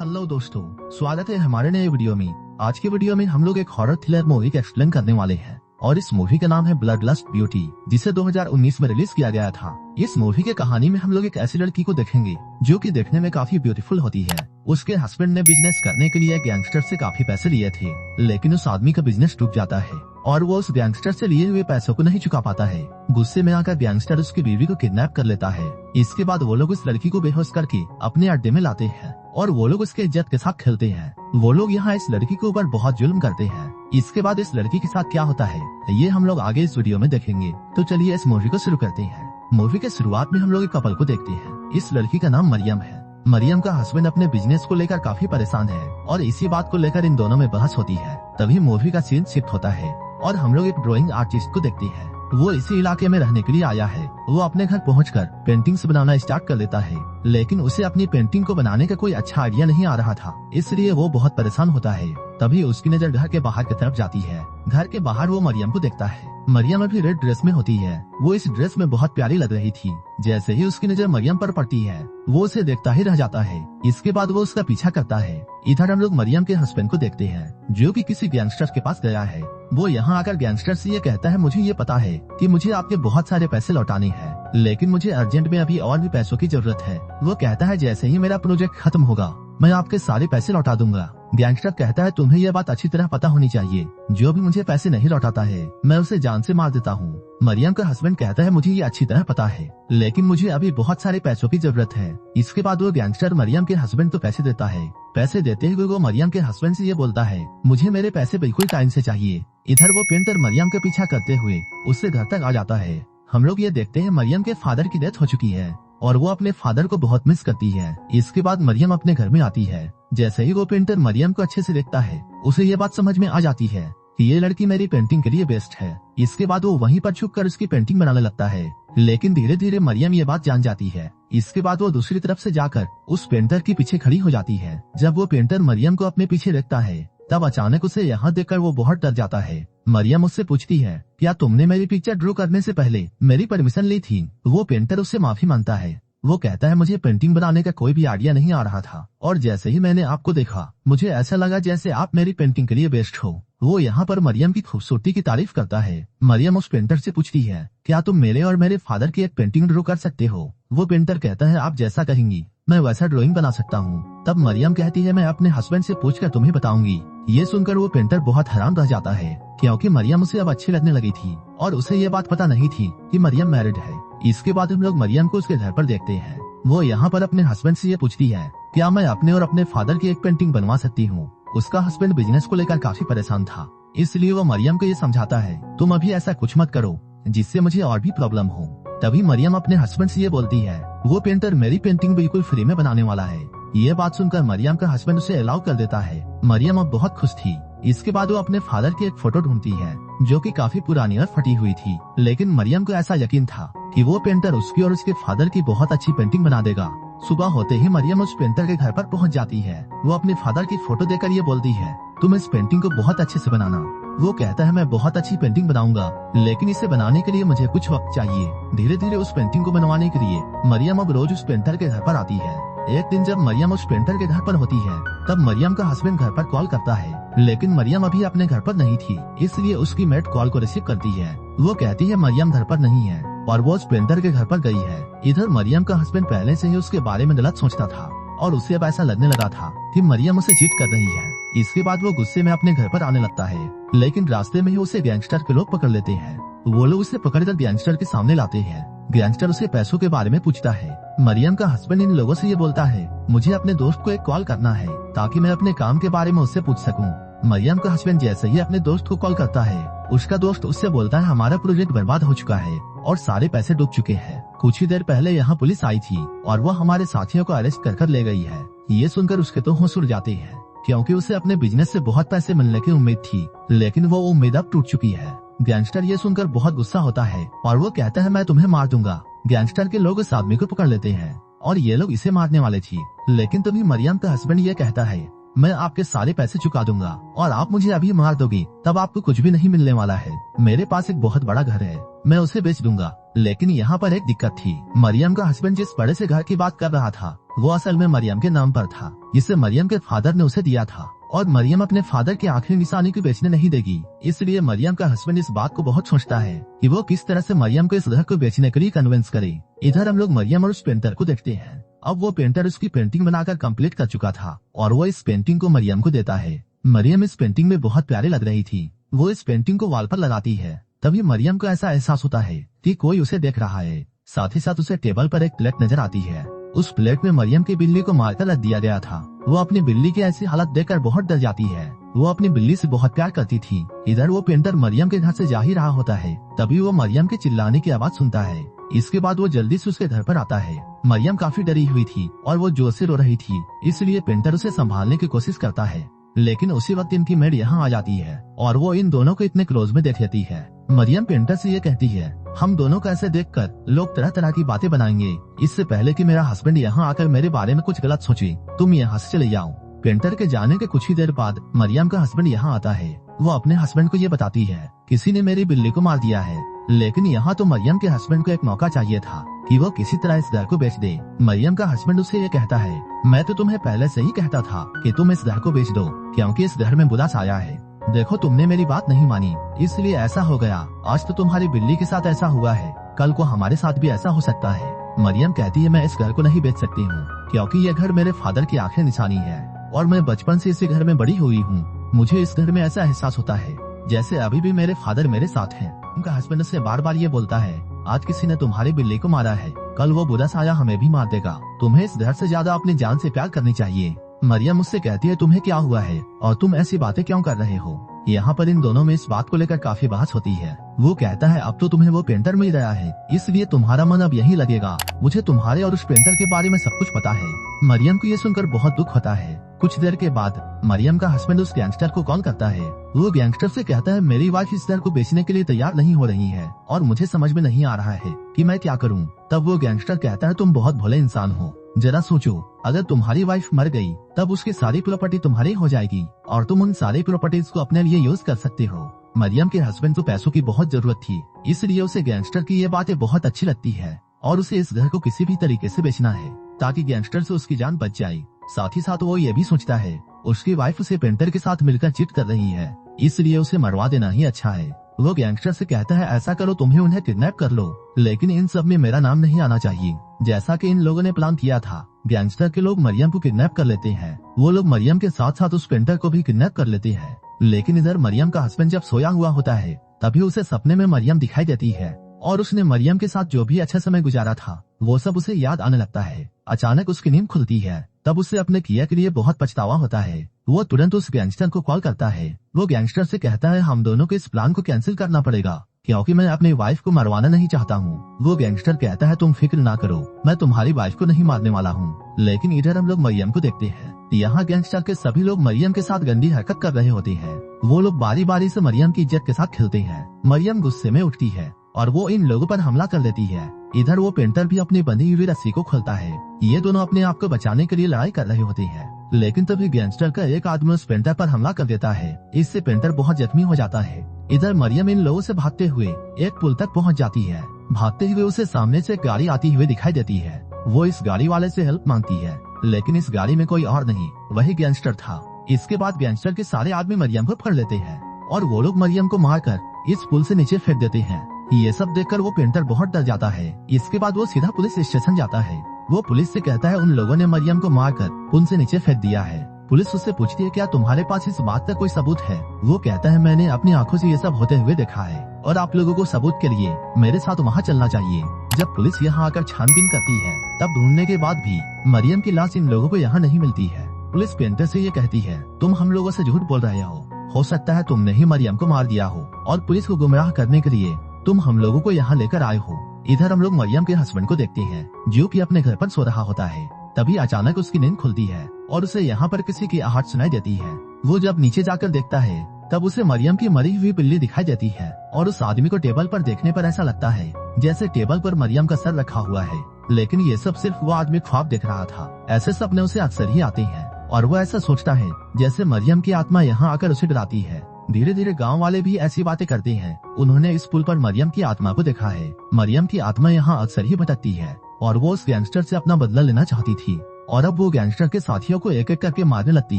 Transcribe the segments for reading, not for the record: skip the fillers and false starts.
Hello दोस्तों, स्वागत है हमारे नए वीडियो में। आज के वीडियो में हम लोग एक हॉरर थ्रिलर मूवी का एक्सप्लेन करने वाले हैं और इस मूवी का नाम है ब्लड लस्ट ब्यूटी, जिसे 2019 में रिलीज किया गया था। इस मूवी के कहानी में हम लोग एक ऐसी लड़की को देखेंगे जो कि देखने में काफी ब्यूटीफुल होती है। उसके हस्बैंड ने बिजनेस करने के लिए गैंगस्टर से काफी पैसे लिए थे, लेकिन उस आदमी का बिजनेस डूब जाता है और वो उस गैंगस्टर से लिए हुए पैसों को नहीं चुका पाता है। गुस्से में आकर गैंगस्टर उसकी बीवी को किडनैप कर लेता है। इसके बाद वो लोग उस लड़की को बेहोश करके अपने अड्डे में लाते हैं और वो लोग उसके इज्जत के साथ खेलते हैं। वो लोग यहाँ इस लड़की के ऊपर बहुत जुल्म करते हैं। इसके बाद इस लड़की के साथ क्या होता है ये हम लोग आगे इस वीडियो में देखेंगे। तो चलिए इस मूवी को शुरू करते हैं। मूवी के शुरुआत में हम लोग एक कपल को देखते हैं। इस लड़की का नाम मरियम है। मरियम का हस्बैंड अपने बिजनेस को लेकर काफी परेशान है और इसी बात को लेकर इन दोनों में बहस होती है। तभी मूवी का सीन शिफ्ट होता है और हम लोग एक ड्राइंग आर्टिस्ट को देखते हैं। वो इसी इलाके में रहने के लिए आया है। वो अपने घर पहुंचकर पेंटिंग्स बनाना स्टार्ट कर देता है, लेकिन उसे अपनी पेंटिंग को बनाने का कोई अच्छा आइडिया नहीं आ रहा था, इसलिए वो बहुत परेशान होता है। तभी उसकी नजर घर के बाहर की तरफ जाती है। घर के बाहर वो मरियम को देखता है। मरियम अभी रेड ड्रेस में होती है। वो इस ड्रेस में बहुत प्यारी लग रही थी। जैसे ही उसकी नजर मरियम पर पड़ती है वो उसे देखता ही रह जाता है। इसके बाद वो उसका पीछा करता है। इधर हम लोग मरियम के हस्बैंड को देखते हैं जो कि किसी गैंगस्टर के पास गया है। वो यहाँ आकर गैंगस्टर से ये कहता है, मुझे ये पता है कि मुझे आपके बहुत सारे पैसे लौटाने हैं, लेकिन मुझे अर्जेंट में अभी और भी पैसों की जरूरत है। वो कहता है जैसे ही मेरा प्रोजेक्ट खत्म होगा मैं आपके सारे पैसे लौटा दूंगा। गैंगस्टर कहता है तुम्हें यह बात अच्छी तरह पता होनी चाहिए, जो भी मुझे पैसे नहीं लौटाता है मैं उसे जान से मार देता हूँ। मरियम का हस्बैंड कहता है मुझे ये अच्छी तरह पता है, लेकिन मुझे अभी बहुत सारे पैसों की जरूरत है। इसके बाद वो गैंगस्टर मरियम के हस्बैंड को पैसे देता है। पैसे देते हुए वो मरियम के हस्बैंड से ये बोलता है, मुझे मेरे पैसे बिल्कुल टाइम से चाहिए। इधर वो पेंटर मरियम का पीछा करते हुए उससे घर तक आ जाता है। हम लोग ये देखते हैं मरियम के फादर की डेथ हो चुकी है और वो अपने फादर को बहुत मिस करती है। इसके बाद मरियम अपने घर में आती है। जैसे ही वो पेंटर मरियम को अच्छे से देखता है उसे ये बात समझ में आ जाती है कि ये लड़की मेरी पेंटिंग के लिए बेस्ट है। इसके बाद वो वहीं पर छुप कर उसकी पेंटिंग बनाने लगता है, लेकिन धीरे धीरे मरियम ये बात जान जाती है। इसके बाद वो दूसरी तरफ से जाकर उस पेंटर के पीछे खड़ी हो जाती है। जब वो पेंटर मरियम को अपने पीछे देखता है तब अचानक उसे यहाँ देखकर वो बहुत डर जाता है। मरियम उससे पूछती है, क्या तुमने मेरी पिक्चर ड्रॉ करने से पहले मेरी परमिशन ली थी? वो पेंटर उससे माफी मांगता है। वो कहता है मुझे पेंटिंग बनाने का कोई भी आइडिया नहीं आ रहा था और जैसे ही मैंने आपको देखा मुझे ऐसा लगा जैसे आप मेरी पेंटिंग के लिए बेस्ट हो। वो यहाँ पर मरियम की खूबसूरती की तारीफ करता है। मरियम उस पेंटर से पूछती है, क्या तुम मेरे और मेरे फादर की एक पेंटिंग ड्रॉ कर सकते हो? वो पेंटर कहता है आप जैसा कहेंगी मैं वैसा ड्राइंग बना सकता हूँ। तब मरियम कहती है मैं अपने हस्बैंड से पूछकर तुम्हें बताऊंगी। ये सुनकर वो पेंटर बहुत हैरान रह जाता है, क्योंकि मरियम उसे अब अच्छी लगने लगी थी और उसे ये बात पता नहीं थी कि मरियम मैरिड है। इसके बाद हम लोग मरियम को उसके घर पर देखते हैं। वो यहाँ पर अपने हस्बैंड से ये पूछती है, क्या मैं अपने और अपने फादर की एक पेंटिंग बनवा सकती हूँ? उसका हस्बैंड बिजनेस को लेकर काफी परेशान था, इसलिए वो मरियम को ये समझाता है तुम अभी ऐसा कुछ मत करो जिससे मुझे और भी प्रॉब्लम हो। तभी मरियम अपने हस्बैंड से ये बोलती है, वो पेंटर मेरी पेंटिंग बिल्कुल फ्री में बनाने वाला है। ये बात सुनकर मरियम का हस्बैंड उसे अलाउ कर देता है। मरियम अब बहुत खुश थी। इसके बाद वो अपने फादर की एक फोटो ढूंढती है जो कि काफी पुरानी और फटी हुई थी, लेकिन मरियम को ऐसा यकीन था कि वो पेंटर उसकी और उसके फादर की बहुत अच्छी पेंटिंग बना देगा। सुबह होते ही मरियम उस पेंटर के घर पर पहुंच जाती है। वो अपने फादर की फोटो देखकर ये बोलती है, तुम इस पेंटिंग को बहुत अच्छे से बनाना। वो कहता है मैं बहुत अच्छी पेंटिंग बनाऊंगा, लेकिन इसे बनाने के लिए मुझे कुछ वक्त चाहिए। धीरे धीरे उस पेंटिंग को बनवाने के लिए मरियम अब रोज उस पेंटर के घर पर आती है। एक दिन जब मरियम उस पेंटर के घर पर होती है तब मरियम का हस्बैंड घर पर कॉल करता है, लेकिन मरियम अभी अपने घर पर नहीं थी, इसलिए उसकी मेट कॉल को रिसीव करती है। वो कहती है मरियम घर पर नहीं है और वो उस पेंटर के घर पर गई है। इधर मरियम का हस्बैंड पहले से ही उसके बारे में गलत सोचता था और उसे अब ऐसा लगने लगा था कि मरियम उसे चीट कर रही है। इसके बाद वो गुस्से में अपने घर पर आने लगता है, लेकिन रास्ते में ही उसे गैंगस्टर के लोग पकड़ लेते हैं। वो लोग उसे पकड़कर गैंगस्टर के सामने लाते हैं। गैंगस्टर उसे पैसों के बारे में पूछता है। मरियम का हस्बैंड इन लोगों से ये बोलता है, मुझे अपने दोस्त को एक कॉल करना है ताकि मैं अपने काम के बारे में उससे पूछ सकूं। मरियम का हस्बैंड जैसे ही अपने दोस्त को कॉल करता है उसका दोस्त उससे बोलता है हमारा प्रोजेक्ट बर्बाद हो चुका है और सारे पैसे डूब चुके हैं। कुछ ही देर पहले यहाँ पुलिस आई थी और वो हमारे साथियों को अरेस्ट कर ले गई है। ये सुनकर उसके तो होश उड़ जाते हैं, क्योंकि उसे अपने बिजनेस से बहुत पैसे मिलने की उम्मीद थी, लेकिन वो उम्मीद अब टूट चुकी है। गैंगस्टर ये सुनकर बहुत गुस्सा होता है और वो कहता है मैं तुम्हें मार दूंगा। गैंगस्टर के लोग उस आदमी को पकड़ लेते हैं और ये लोग इसे मारने वाले थी, लेकिन तभी मरियम का हस्बैंड ये कहता है मैं आपके सारे पैसे चुका दूंगा और आप मुझे अभी मार दोगी तब आपको कुछ भी नहीं मिलने वाला है। मेरे पास एक बहुत बड़ा घर है, मैं उसे बेच दूंगा। लेकिन यहाँ पर एक दिक्कत थी। मरियम का हस्बैंड जिस बड़े से घर की बात कर रहा था वो असल में मरियम के नाम पर था, जिसे मरियम के फादर ने उसे दिया था और मरियम अपने फादर की आखिरी निशानी को बेचने नहीं देगी। इसलिए मरियम का हस्बैंड इस बात को बहुत सोचता है कि वो किस तरह से मरियम को इस घर को बेचने के लिए कन्विंस करे। इधर हम लोग मरियम और उस पेंटर को देखते हैं। अब वो पेंटर उसकी पेंटिंग बनाकर कंप्लीट कर चुका था और वो इस पेंटिंग को मरियम को देता है। मरियम इस पेंटिंग में बहुत प्यारी लग रही थी। वो इस पेंटिंग को वॉल पर लगाती है। तभी मरियम को ऐसा एहसास होता है कि कोई उसे देख रहा है। साथ ही साथ उसे टेबल पर एक प्लेट नजर आती है। उस प्लेट में मरियम की बिल्ली को मारकर रख दिया गया था। वो अपनी बिल्ली की ऐसी हालत देखकर बहुत डर जाती है। वो अपनी बिल्ली से बहुत प्यार करती थी। इधर वो पेंटर मरियम के घर से जा ही रहा होता है, तभी वो मरियम के चिल्लाने की आवाज सुनता है। इसके बाद वो जल्दी से उसके घर पर आता है। मरियम काफी डरी हुई थी और वो जोर से रो रही थी, इसलिए पेंटर उसे संभालने की कोशिश करता है। लेकिन उसी वक्त इनकी मेड यहाँ आ जाती है और वो इन दोनों को इतने क्लोज में देख लेती है। मरियम पेंटर से ये कहती है, हम दोनों को ऐसे देखकर लोग तरह तरह की बातें बनाएंगे। इससे पहले कि मेरा हस्बैंड यहाँ आकर मेरे बारे में कुछ गलत सोचे, तुम यहाँ से चले जाओ। पेंटर के जाने के कुछ ही देर बाद मरियम का हस्बैंड यहाँ आता है। वो अपने हस्बैंड को ये बताती है, किसी ने मेरी बिल्ली को मार दिया है। लेकिन यहाँ तो मरियम के हस्बैंड को एक मौका चाहिए था कि वो किसी तरह इस घर को बेच दे। मरियम का हस्बैंड उसे ये कहता है, मैं तो तुम्हें पहले से ही कहता था कि तुम इस घर को बेच दो, क्योंकि इस घर में बुरा साया है। देखो तुमने मेरी बात नहीं मानी, इसलिए ऐसा हो गया। आज तो तुम्हारी बिल्ली के साथ ऐसा हुआ है, कल को हमारे साथ भी ऐसा हो सकता है। मरियम कहती है, मैं इस घर को नहीं बेच सकती हूँ, क्योंकि ये घर मेरे फादर की आखिरी निशानी है और मैं बचपन से इसी घर में बड़ी हुई हूँ। मुझे इस घर में ऐसा एहसास होता है जैसे अभी भी मेरे फादर मेरे साथ हैं। उनका हस्बैंड से बार बार ये बोलता है, आज किसी ने तुम्हारी बिल्ली को मारा है, कल वो बुरा साया हमें भी मार देगा। तुम्हें इस घर से ज्यादा अपनी जान से प्यार करनी चाहिए। मरियम मुझसे कहती है, तुम्हें क्या हुआ है और तुम ऐसी बातें क्यों कर रहे हो। यहाँ पर इन दोनों में इस बात को लेकर काफी बहस होती है। वो कहता है, अब तो तुम्हें वो पेंटर मिल गया है, इसलिए तुम्हारा मन अब यही लगेगा। मुझे तुम्हारे और उस पेंटर के बारे में सब कुछ पता है। मरियम को ये सुनकर बहुत दुख होता है। कुछ देर के बाद मरियम का हस्बैंड उस गैंगस्टर को कॉल करता है। वो गैंगस्टर से कहता है, मेरी वाइफ इस घर को बेचने के लिए तैयार नहीं हो रही है और मुझे समझ में नहीं आ रहा है कि मैं क्या करूं। तब वो गैंगस्टर कहता है, तुम बहुत भोले इंसान हो, जरा सोचो, अगर तुम्हारी वाइफ मर गई तब उसकी सारी प्रॉपर्टी तुम्हारी हो जाएगी और तुम उन सारी प्रॉपर्टीज को अपने लिए यूज कर सकते हो। मरियम के हस्बैंड को पैसों की बहुत जरूरत थी, इसलिए उसे गैंगस्टर की ये बातें बहुत अच्छी लगती है और उसे इस घर को किसी भी तरीके से बेचना है ताकि गैंगस्टर से उसकी जान बच जाए। साथ ही साथ वो ये भी सोचता है, उसकी वाइफ उसे पेंटर के साथ मिलकर चीट कर रही है, इसलिए उसे मरवा देना ही अच्छा है। वो गैंगस्टर से कहता है, ऐसा करो, तुम्हें उन्हें किडनैप कर लो, लेकिन इन सब में मेरा नाम नहीं आना चाहिए, जैसा कि इन लोगों ने प्लान किया था। गैंगस्टर के लोग मरियम को किडनैप कर लेते हैं। वो लोग मरियम के साथ साथ उस पेंटर को भी किडनैप कर लेते हैं। लेकिन इधर मरियम का हस्बैंड जब सोया हुआ होता है तभी उसे सपने में मरियम दिखाई देती है और उसने मरियम के साथ जो भी अच्छा समय गुजारा था वो सब उसे याद आने लगता है। अचानक उसकी नींद खुलती है, तब उसे अपने किया के लिए बहुत पछतावा होता है। वो तुरंत उस गैंगस्टर को कॉल करता है। वो गैंगस्टर से कहता है, हम दोनों को इस प्लान को कैंसिल करना पड़ेगा क्योंकि मैं अपनी वाइफ को मरवाना नहीं चाहता हूँ। वो गैंगस्टर कहता है, तुम फिक्र ना करो, मैं तुम्हारी वाइफ को नहीं मारने वाला हूँ। लेकिन इधर हम लोग मरियम को देखते हैं। यहाँ गैंगस्टर के सभी लोग मरियम के साथ गंदी हरकत कर रहे होते हैं। वो लोग बारी बारी से मरियम की इज्जत के साथ खेलते हैं। मरियम गुस्से में उठती है और वो इन लोगों पर हमला कर लेती है। इधर वो पेंटर भी अपनी बंधी हुई रस्सी को खोलता है। ये दोनों अपने आप को बचाने के लिए लड़ाई कर रहे होते हैं, लेकिन तभी गैंगस्टर का एक आदमी उस पेंटर पर हमला कर देता है। इससे पेंटर बहुत जख्मी हो जाता है। इधर मरियम इन लोगों से भागते हुए एक पुल तक पहुंच जाती है। भागते हुए उसे सामने से गाड़ी आती हुई दिखाई देती है। वो इस गाड़ी वाले से हेल्प मांगती है, लेकिन इस गाड़ी में कोई और नहीं, वही गैंगस्टर था। इसके बाद गैंगस्टर के सारे आदमी मरियम को पकड़ लेते हैं और वो लोग मरियम को मारकर इस पुल से नीचे फेंक देते हैं। ये सब देखकर वो पेंटर बहुत डर जाता है। इसके बाद वो सीधा पुलिस स्टेशन जाता है। वो पुलिस से कहता है, उन लोगों ने मरियम को मारकर पुल से नीचे फेंक दिया है। पुलिस उससे पूछती है, क्या तुम्हारे पास इस बात का कोई सबूत है। वो कहता है, मैंने अपनी आंखों से ये सब होते हुए देखा है और आप लोगों को सबूत के लिए मेरे साथ वहाँ चलना चाहिए। जब पुलिस यहाँ आकर छानबीन करती है तब ढूंढने के बाद भी मरियम की लाश इन लोगों को यहाँ नहीं मिलती है। पुलिस पेंटर से ये कहती है, तुम हम लोगों से झूठ बोल रहे हो सकता है तुमने ही मरियम को मार दिया हो और पुलिस को गुमराह करने के लिए तुम हम लोगों को यहाँ लेकर आए हो। इधर हम लोग मरियम के हस्बैंड को देखते हैं जो कि अपने घर पर सो रहा होता है। तभी अचानक उसकी नींद खुलती है और उसे यहाँ पर किसी की आहट सुनाई देती है। वो जब नीचे जाकर देखता है तब उसे मरियम की मरी हुई बिल्ली दिखाई देती है और उस आदमी को टेबल पर देखने पर ऐसा लगता है जैसे टेबल पर मरियम का सर रखा हुआ है। लेकिन ये सब सिर्फ वो आदमी ख्वाब देख रहा था। ऐसे सपने उसे अक्सर ही आते हैं और वो ऐसा सोचता है जैसे मरियम की आत्मा यहाँ आकर उसे डराती है। धीरे धीरे गांव वाले भी ऐसी बातें करते हैं। उन्होंने इस पुल पर मरियम की आत्मा को देखा है। मरियम की आत्मा यहाँ अक्सर ही भटकती है और वो उस गैंगस्टर से अपना बदला लेना चाहती थी और अब वो गैंगस्टर के साथियों को एक एक करके मारने लगती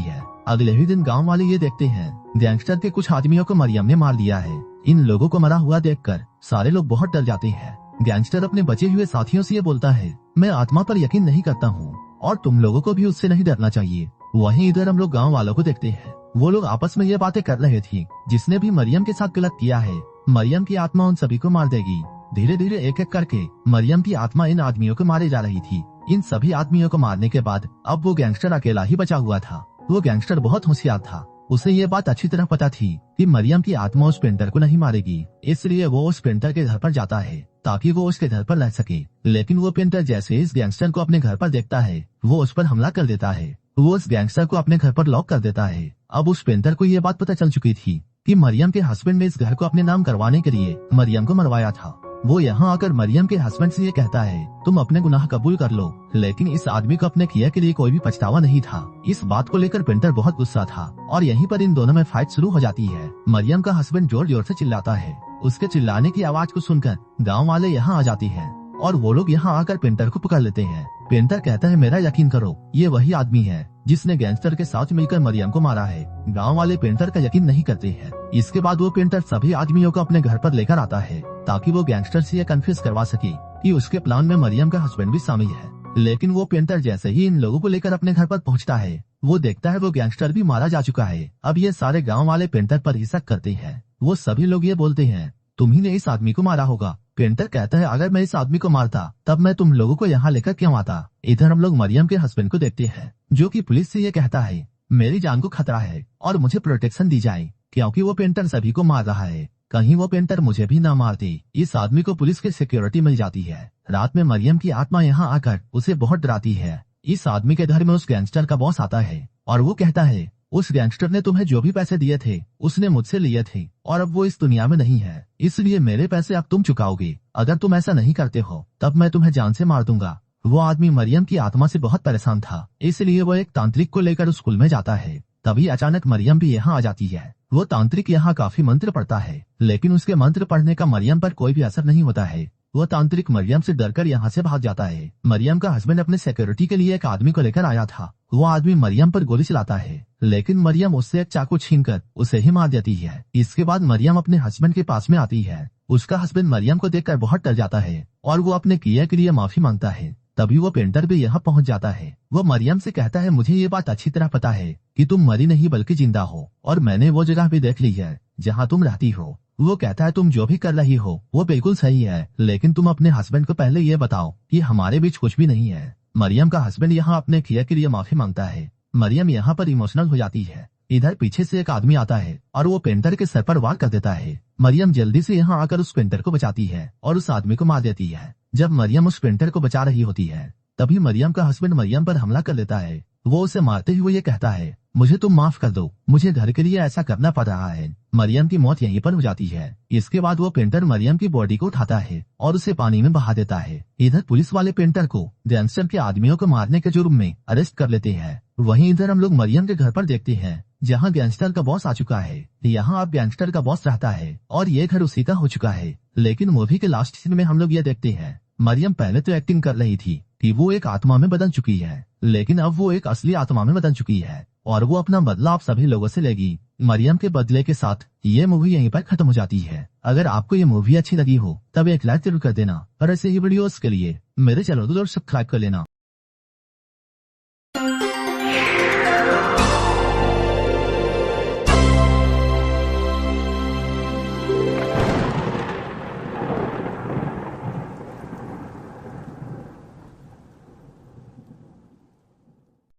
है। अगले ही दिन गांव वाले ये देखते हैं गैंगस्टर के कुछ आदमियों को मरियम ने मार दिया है। इन लोगों को मरा हुआ देखकर सारे लोग बहुत डर जाते हैं। गैंगस्टर अपने बचे हुए साथियों से ये बोलता है, मैं आत्मा पर यकीन नहीं करता हूँ और तुम लोगों को भी उससे नहीं डरना चाहिए। वहीं इधर हम लोग गाँव वालों को देखते हैं। वो लोग आपस में ये बातें कर रहे थे, जिसने भी मरियम के साथ गलत किया है मरियम की आत्मा उन सभी को मार देगी। धीरे धीरे एक एक करके मरियम की आत्मा इन आदमियों को मारे जा रही थी। इन सभी आदमियों को मारने के बाद अब वो गैंगस्टर अकेला ही बचा हुआ था। वो गैंगस्टर बहुत होशियार था। उसे ये बात अच्छी तरह पता थी कि मरियम की आत्मा उस पेंटर को नहीं मारेगी, इसलिए वो उस पेंटर के घर पर जाता है ताकि वो उसके घर पर रह सके। लेकिन वो पेंटर जैसे इस गैंगस्टर को अपने घर पर देखता है वो उस पर हमला कर देता है। वो उस गैंगस्टर को अपने घर पर लॉक कर देता है। अब उस पेंटर को ये बात पता चल चुकी थी कि मरियम के हस्बैंड ने इस घर को अपने नाम करवाने के लिए मरियम को मरवाया था। वो यहाँ आकर मरियम के हस्बैंड से ये कहता है, तुम अपने गुनाह कबूल कर लो। लेकिन इस आदमी को अपने किए के लिए कोई भी पछतावा नहीं था। इस बात को लेकर पेंटर बहुत गुस्सा था और यहीं पर इन दोनों में फाइट शुरू हो जाती है। मरियम का हस्बैंड जोर जोर से चिल्लाता है। उसके चिल्लाने की आवाज को सुनकर गाँव वाले यहाँ आ जाते हैं और वो लोग यहाँ आकर पेंटर को पकड़ लेते हैं। पेंटर कहता है, मेरा यकीन करो, ये वही आदमी है जिसने गैंगस्टर के साथ मिलकर मरियम को मारा है। गांव वाले पेंटर का यकीन नहीं करते हैं। इसके बाद वो पेंटर सभी आदमियों को अपने घर पर लेकर आता है ताकि वो गैंगस्टर से ये कन्फ्यूज करवा सके कि उसके प्लान में मरियम का हस्बैंड भी शामिल है। लेकिन वो पेंटर जैसे ही इन लोगों को लेकर अपने घर पर पहुंचता है वो देखता है वो गैंगस्टर भी मारा जा चुका है। अब ये सारे गाँव वाले पेंटर पर ही शक करते हैं। वो सभी लोग ये बोलते हैं, तुम ही ने इस आदमी को मारा होगा। पेंटर कहता है, अगर मैं इस आदमी को मारता तब मैं तुम लोगों को यहाँ लेकर क्यों आता। इधर हम लोग मरियम के हस्बैंड को देखते हैं जो कि पुलिस से ये कहता है, मेरी जान को खतरा है और मुझे प्रोटेक्शन दी जाए क्योंकि वो पेंटर सभी को मार रहा है। कहीं वो पेंटर मुझे भी न मार दे। इस आदमी को पुलिस की सिक्योरिटी मिल जाती है। रात में मरियम की आत्मा यहाँ आकर उसे बहुत डराती है। इस आदमी के घर में उस गैंगस्टर का बॉस आता है और वो कहता है, उस गैंगस्टर ने तुम्हें जो भी पैसे दिए थे उसने मुझसे लिए थे और अब वो इस दुनिया में नहीं है, इसलिए मेरे पैसे अब तुम चुकाओगे। अगर तुम ऐसा नहीं करते हो तब मैं तुम्हें जान से मार दूंगा। वो आदमी मरियम की आत्मा से बहुत परेशान था, इसलिए वो एक तांत्रिक को लेकर उस स्कूल में जाता है। तभी अचानक मरियम भी यहाँ आ जाती है। वो तांत्रिक यहाँ काफी मंत्र पढ़ता है, लेकिन उसके मंत्र पढ़ने का मरियम पर कोई भी असर नहीं होता है। वो तांत्रिक मरियम से डरकर यहाँ से भाग जाता है। मरियम का हस्बैंड अपने सिक्योरिटी के लिए एक आदमी को लेकर आया था। वो आदमी मरियम पर गोली चलाता है, लेकिन मरियम उससे एक चाकू छीनकर उसे ही मार देती है। इसके बाद मरियम अपने हस्बैंड के पास में आती है। उसका हस्बैंड मरियम को देखकर बहुत डर जाता है और वो अपने किए के लिए माफी मांगता है। तभी वो पेंटर भी यहाँ पहुँच जाता है। वो मरियम से कहता है, मुझे ये बात अच्छी तरह पता है कि तुम मरी नहीं बल्कि जिंदा हो और मैंने वो जगह भी देख ली है जहाँ तुम रहती हो। वो कहता है, तुम जो भी कर रही हो वो बिल्कुल सही है, लेकिन तुम अपने हस्बैंड को पहले ये बताओ कि हमारे बीच कुछ भी नहीं है। मरियम का हस्बैंड यहाँ अपने किए के लिए माफी मांगता है। मरियम यहाँ पर इमोशनल हो जाती है। इधर पीछे से एक आदमी आता है और वो पेंटर के सर पर वार कर देता है। मरियम जल्दी से यहाँ आकर उस पेंटर को बचाती है और उस आदमी को मार देती है। जब मरियम उस पेंटर को बचा रही होती है तभी मरियम का हस्बैंड मरियम पर हमला कर लेता है। वो उसे मारते हुए ये कहता है, मुझे तुम माफ कर दो, मुझे घर के लिए ऐसा करना पड़ रहा है। मरियम की मौत यहीं पर हो जाती है। इसके बाद वो पेंटर मरियम की बॉडी को उठाता है और उसे पानी में बहा देता है। इधर पुलिस वाले पेंटर को गैंगस्टर के आदमियों को मारने के जुर्म में अरेस्ट कर लेते हैं। वहीं इधर हम लोग मरियम के घर पर देखते हैं जहाँ गैंगस्टर का बॉस आ चुका है। यहाँ अब गैंगस्टर का बॉस रहता है और ये घर उसी का हो चुका है। लेकिन मूवी के लास्ट सीन में हम लोग ये देखते हैं, मरियम पहले तो एक्टिंग कर रही थी कि वो एक आत्मा में बदल चुकी है, लेकिन अब वो एक असली आत्मा में बदल चुकी है और वो अपना बदला आप सभी लोगों से लेगी। मरियम के बदले के साथ ये मूवी यहीं पर खत्म हो जाती है। अगर आपको ये मूवी अच्छी लगी हो तब एक लाइक जरूर कर देना और ऐसे ही वीडियोस के लिए मेरे चैनल को सब्सक्राइब कर लेना।